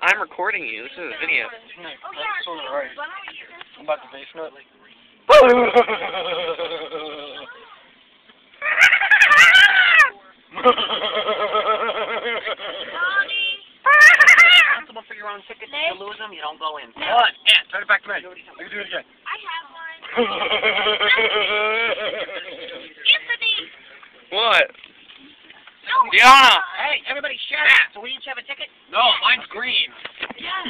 I'm recording you. This is a video. That's sort of right. I'm about to face nut. Responsible for your own tickets. If you lose them, you don't go in. Hold on, Ant, turn it back to me. Let me do it again. I have one. Anthony! What? No. Diana! Hey, everybody shut up. So we each have a ticket? No, mine's green. Yeah.